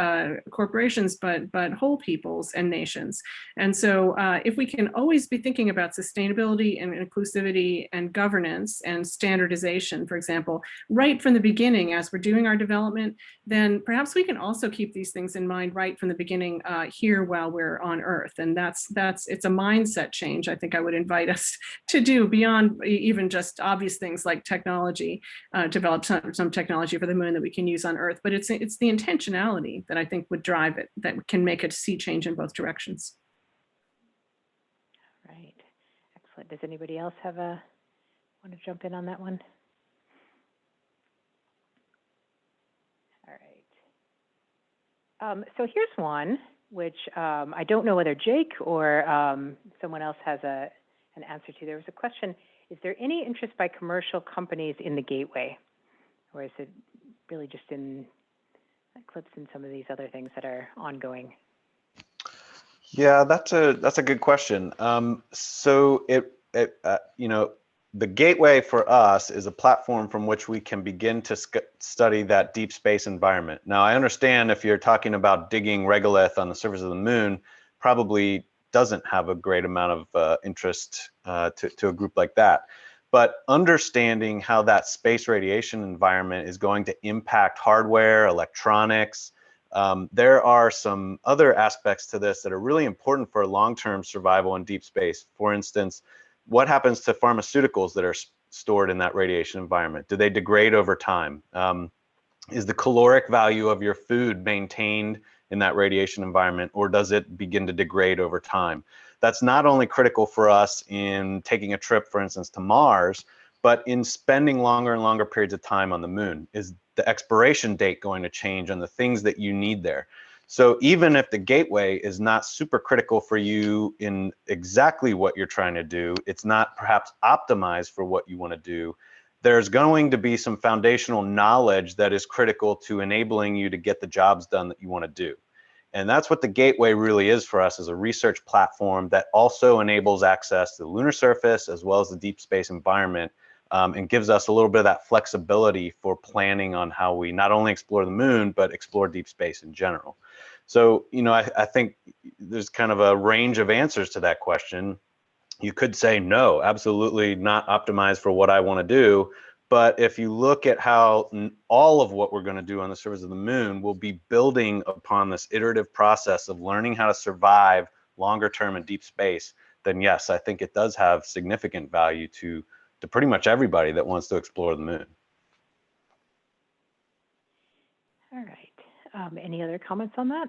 corporations, but whole peoples and nations. And so if we can always be thinking about sustainability and inclusivity and governance and standardization, for example, right from the beginning as we're doing our development, then perhaps we can also keep these things in mind right from the beginning here while we're on Earth. And it's a mindset change I think I would invite us to do beyond even just obvious things like technology, develop some technology for the moon that we can use on Earth, but it's the intentionality that I think would drive it, that can make a sea change in both directions. Right. Excellent. Does anybody else want to jump in on that one? All right. So here's one, which I don't know whether Jake or someone else has an answer to. There was a question, is there any interest by commercial companies in the gateway? Or is it really just in Eclipse and some of these other things that are ongoing? Yeah, that's a good question. So the gateway for us is a platform from which we can begin to study that deep space environment. Now, I understand if you're talking about digging regolith on the surface of the moon, probably doesn't have a great amount of interest to a group like that. But understanding how that space radiation environment is going to impact hardware, electronics, there are some other aspects to this that are really important for long-term survival in deep space. For instance, what happens to pharmaceuticals that are stored in that radiation environment? Do they degrade over time? Is the caloric value of your food maintained in that radiation environment, or does it begin to degrade over time? That's not only critical for us in taking a trip, for instance, to Mars, but in spending longer and longer periods of time on the moon. Is the expiration date going to change on the things that you need there? So even if the gateway is not super critical for you in exactly what you're trying to do, it's not perhaps optimized for what you want to do, there's going to be some foundational knowledge that is critical to enabling you to get the jobs done that you want to do. And that's what the gateway really is for us, as a research platform that also enables access to the lunar surface as well as the deep space environment, and gives us a little bit of that flexibility for planning on how we not only explore the moon, but explore deep space in general. So, I think there's kind of a range of answers to that question. You could say, no, absolutely not optimized for what I want to do. But if you look at how all of what we're going to do on the surface of the moon will be building upon this iterative process of learning how to survive longer term in deep space, then yes, I think it does have significant value to pretty much everybody that wants to explore the moon. All right. Any other comments on that?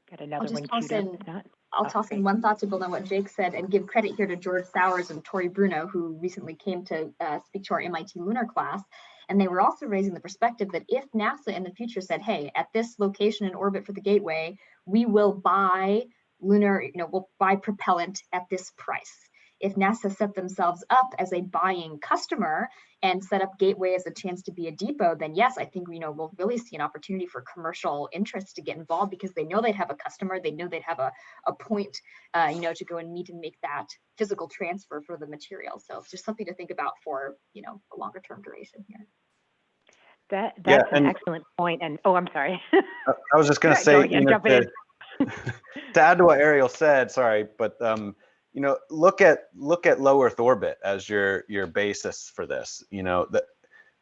Got another one queued up. I'll toss in one thought to build on what Jake said and give credit here to George Sowers and Tori Bruno, who recently came to speak to our MIT lunar class. And they were also raising the perspective that if NASA in the future said, hey, at this location in orbit for the gateway, we will buy lunar, we'll buy propellant at this price. If NASA set themselves up as a buying customer and set up Gateway as a chance to be a depot, then yes, I think we'll really see an opportunity for commercial interests to get involved, because they know they'd have a customer, they know they'd have a point, to go and meet and make that physical transfer for the material. So it's just something to think about for a longer term duration here. That's an excellent point. And I'm sorry. I was just going to say, to add to what Ariel said, sorry, but look at low Earth orbit as your basis for this.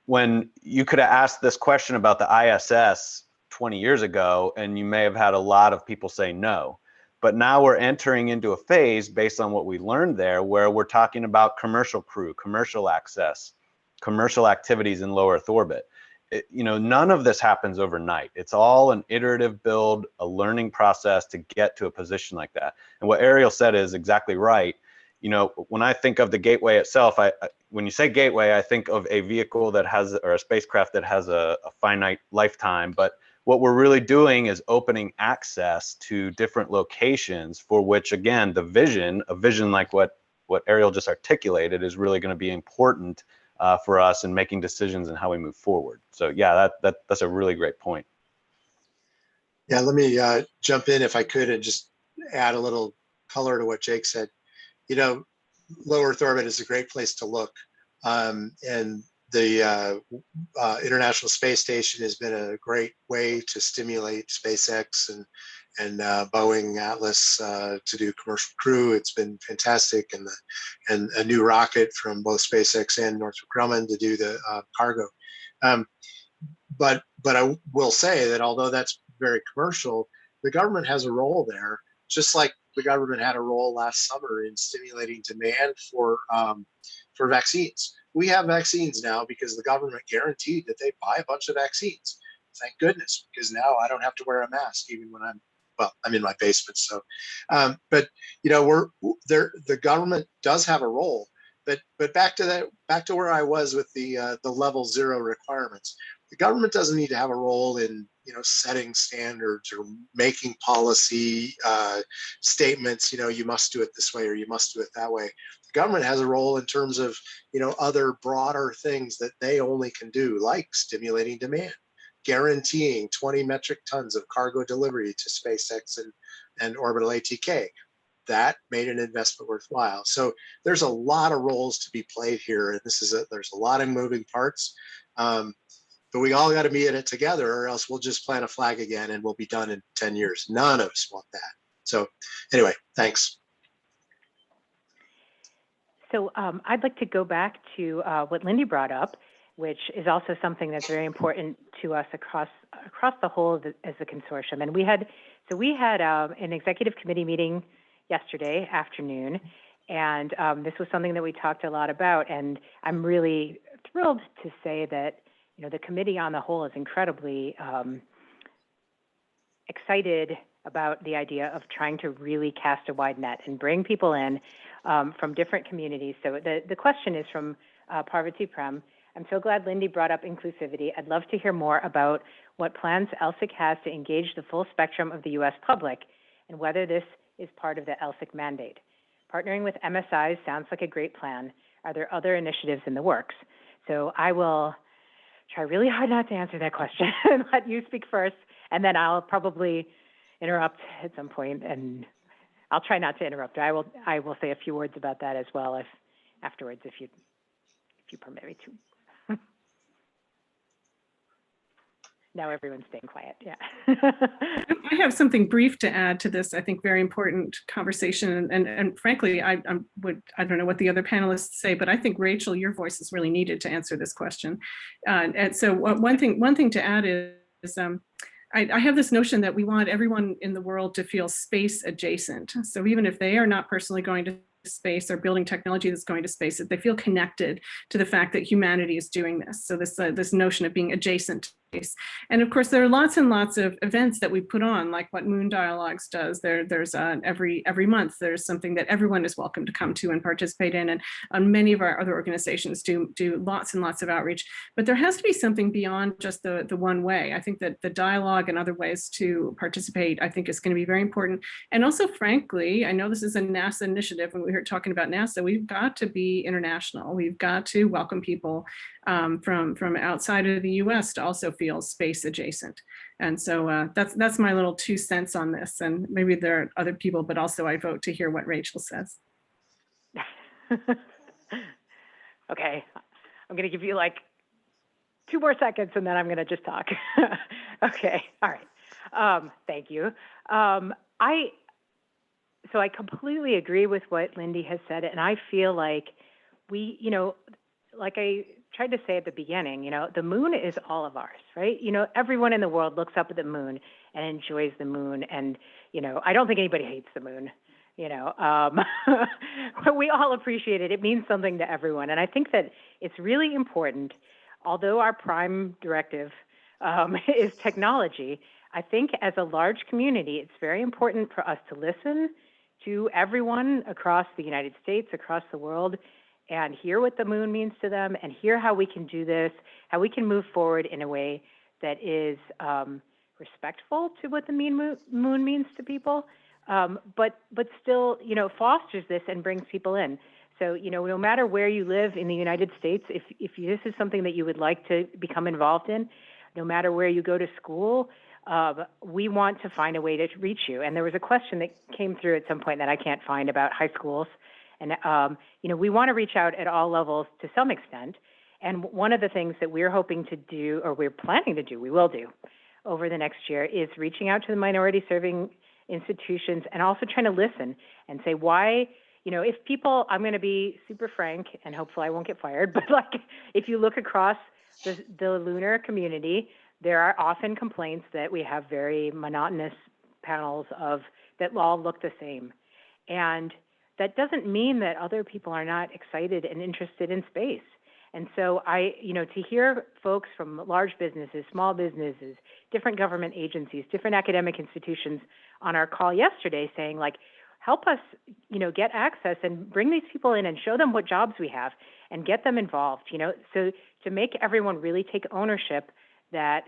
When you could have asked this question about the ISS 20 years ago, and you may have had a lot of people say no. But now we're entering into a phase based on what we learned there, where we're talking about commercial crew, commercial access, commercial activities in low Earth orbit. None of this happens overnight. It's all an iterative build, a learning process to get to a position like that. And what Ariel said is exactly right. When I think of the gateway itself, when you say gateway, I think of a vehicle that has, or a spacecraft that has a finite lifetime. But what we're really doing is opening access to different locations for which, again, a vision like what Ariel just articulated is really going to be important for us in making decisions and how we move forward. So yeah, that's a really great point. Yeah, let me jump in if I could and just add a little color to what Jake said. Low Earth orbit is a great place to look, and the International Space Station has been a great way to stimulate SpaceX and Boeing Atlas to do commercial crew. It's been fantastic, and a new rocket from both SpaceX and Northrop Grumman to do the cargo. But I will say that although that's very commercial, the government has a role there, just like the government had a role last summer in stimulating demand for vaccines. We have vaccines now because the government guaranteed that they buy a bunch of vaccines. Thank goodness, because now I don't have to wear a mask even when I'm in my basement. So, but you know, the government does have a role. But back to where I was with the level 0 requirements. The government doesn't need to have a role in, you know, setting standards or making policy statements. You know, you must do it this way or you must do it that way. The government has a role in terms of, you know, other broader things that they only can do, like stimulating demand, guaranteeing 20 metric tons of cargo delivery to SpaceX and Orbital ATK. That made an investment worthwhile. So there's a lot of roles to be played here, and there's a lot of moving parts. But we all got to be in it together, or else we'll just plant a flag again and we'll be done in 10 years. None of us want that. So anyway, thanks. So I'd like to go back to what Lindy brought up, which is also something that's very important to us across the whole as a consortium. And we had an executive committee meeting yesterday afternoon, and this was something that we talked a lot about. And I'm really thrilled to say that, you know, the committee on the whole is incredibly excited about the idea of trying to really cast a wide net and bring people in from different communities. So the question is from Parvati Prem. I'm so glad Lindy brought up inclusivity. I'd love to hear more about what plans LSIC has to engage the full spectrum of the U.S. public and whether this is part of the LSIC mandate. Partnering with MSIs sounds like a great plan. Are there other initiatives in the works? So I will try really hard not to answer that question and let you speak first, and then I'll probably interrupt at some point, and I'll try not to interrupt. I will say a few words about that as well afterwards if you permit me to. Now everyone's staying quiet. Yeah. I have something brief to add to this, I think, very important conversation. And frankly, I don't know what the other panelists say, but I think, Rachel, your voice is really needed to answer this question. And so one thing to add is I have this notion that we want everyone in the world to feel space adjacent. So even if they are not personally going to space or building technology that's going to space, that they feel connected to the fact that humanity is doing this. So this notion of being adjacent to space. And of course, there are lots and lots of events that we put on, like what Moon Dialogues does. There's every month, there's something that everyone is welcome to come to and participate in. And many of our other organizations do lots and lots of outreach. But there has to be something beyond just the one way. I think that the dialogue and other ways to participate, I think, is going to be very important. And also, frankly, I know this is a NASA initiative, and we were talking about NASA, we've got to be international. We've got to welcome people from outside of the US to also feel space adjacent. And so that's my little 2 cents on this. And maybe there are other people, but also I vote to hear what Rachel says. Okay, I'm going to give you like 2 more seconds and then I'm going to just talk. Okay, all right. Thank you. So I completely agree with what Lindy has said, and I feel like we, you know, like I tried to say at the beginning, you know, the moon is all of ours, right? You know, everyone in the world looks up at the moon and enjoys the moon, and, you know, I don't think anybody hates the moon, you know, but we all appreciate it. It means something to everyone, and I think that it's really important, although our prime directive is technology, I think as a large community, it's very important for us to listen to everyone across the United States, across the world, and hear what the moon means to them, and hear how we can do this, how we can move forward in a way that is respectful to what the moon means to people, but still, you know, fosters this and brings people in. So, you know, no matter where you live in the United States, if this is something that you would like to become involved in, no matter where you go to school, we want to find a way to reach you. And there was a question that came through at some point that I can't find about high schools. And, you know, we want to reach out at all levels to some extent. And one of the things that we're hoping to do, or we're planning to do, we will do over the next year, is reaching out to the minority serving institutions and also trying to listen and say why, you know, if people, I'm going to be super frank and hopefully I won't get fired, but like if you look across the Lunar community, there are often complaints that we have very monotonous panels that all look the same. And that doesn't mean that other people are not excited and interested in space. And so to hear folks from large businesses, small businesses, different government agencies, different academic institutions on our call yesterday saying like, help us, get access and bring these people in and show them what jobs we have and get them involved, so to make everyone really take ownership that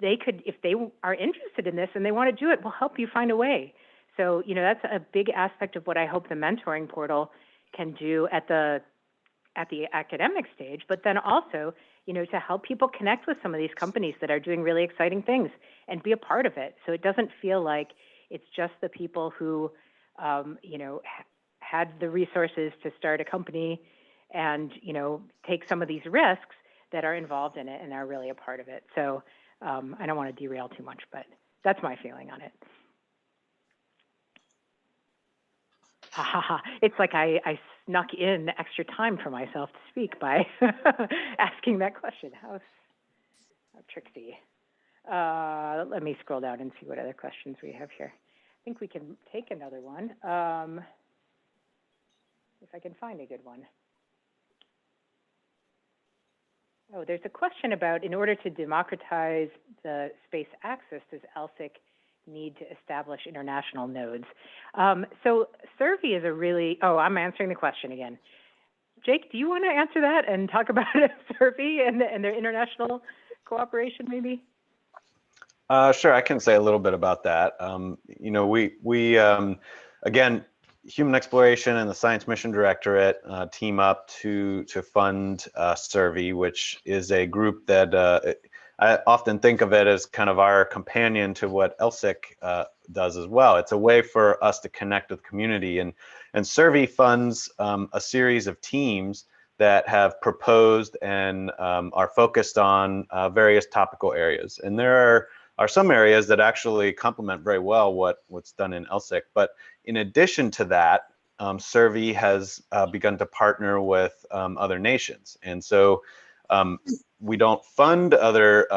they could, if they are interested in this and they want to do it, we'll help you find a way. So, that's a big aspect of what I hope the mentoring portal can do at the academic stage, but then also, to help people connect with some of these companies that are doing really exciting things and be a part of it. So it doesn't feel like it's just the people who, had the resources to start a company and, take some of these risks that are involved in it and are really a part of it. So I don't want to derail too much, but that's my feeling on it. It's like I snuck in extra time for myself to speak by asking that question. How tricksy. Let me scroll down and see what other questions we have here. I think we can take another one, if I can find a good one. Oh, there's a question about, in order to democratize the space access, does LSIC need to establish international nodes? So Survey is I'm answering the question again. Jake, do you want to answer that and talk about Survey and their international cooperation maybe? Sure, I can say a little bit about that. We again, Human Exploration and the Science Mission Directorate team up to fund Survey, which is a group that I often think of it as kind of our companion to what LSIC does as well. It's a way for us to connect with the community, and Survey funds a series of teams that have proposed and are focused on various topical areas. And there are some areas that actually complement very well what's done in LSIC. But in addition to that, Survey has begun to partner with other nations. And so we don't fund other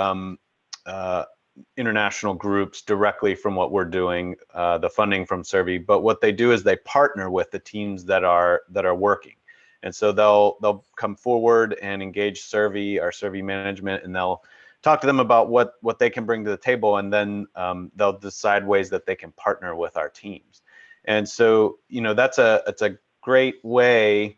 international groups directly from what we're doing, the funding from Survey, but what they do is they partner with the teams that are working. And so they'll come forward and engage Survey, our Survey management, and they'll talk to them about what they can bring to the table, and then they'll decide ways that they can partner with our teams. And so, it's a great way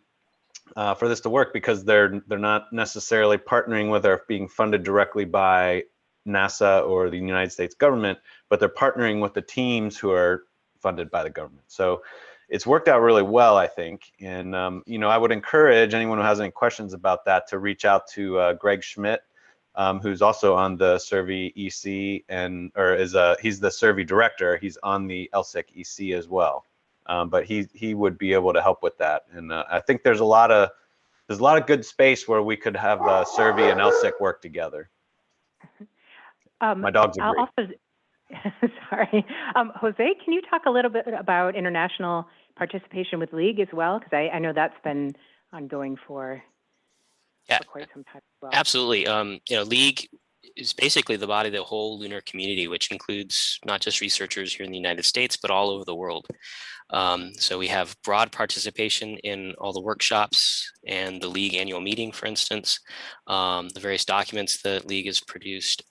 for this to work, because they're not necessarily partnering with or being funded directly by NASA or the United States government, but they're partnering with the teams who are funded by the government. So it's worked out really well, I think. And I would encourage anyone who has any questions about that to reach out to Greg Schmidt, who's also on the Survey EC he's the Survey director. He's on the LSIC EC as well, but he would be able to help with that. And I think there's a lot of good space where we could have Survey and LSIC work together. My dogs agree. Sorry, Jose, can you talk a little bit about international participation with League as well? Because I know that's been ongoing for quite some time as well. Absolutely. League is basically the body of the whole lunar community, which includes not just researchers here in the United States, but all over the world. So we have broad participation in all the workshops and the League annual meeting, for instance, the various documents that League has produced.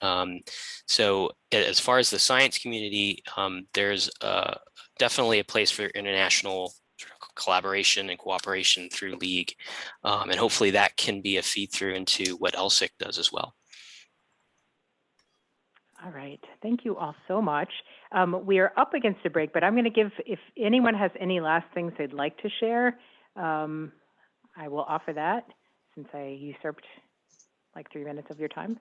So as far as the science community, there's definitely a place for international collaboration and cooperation through League. And hopefully that can be a feed through into what LSIC does as well. All right, thank you all so much. We are up against a break, but I'm going to give, if anyone has any last things they'd like to share, I will offer that since I usurped like 3 minutes of your time.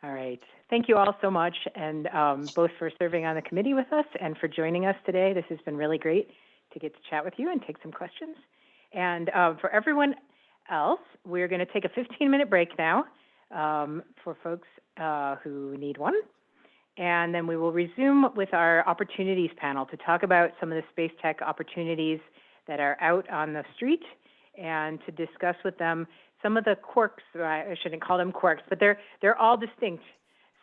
All right, thank you all so much, and both for serving on the committee with us and for joining us today. This has been really great to get to chat with you and take some questions. And for everyone else, we're going to take a 15-minute break now for folks who need one. And then we will resume with our opportunities panel to talk about some of the space tech opportunities that are out on the street and to discuss with them some of the quirks. I shouldn't call them quirks, but they're all distinct.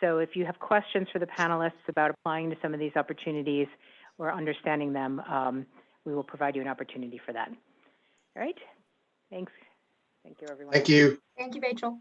So if you have questions for the panelists about applying to some of these opportunities or understanding them, we will provide you an opportunity for that. All right. Thanks. Thank you, everyone. Thank you. Thank you, Rachel.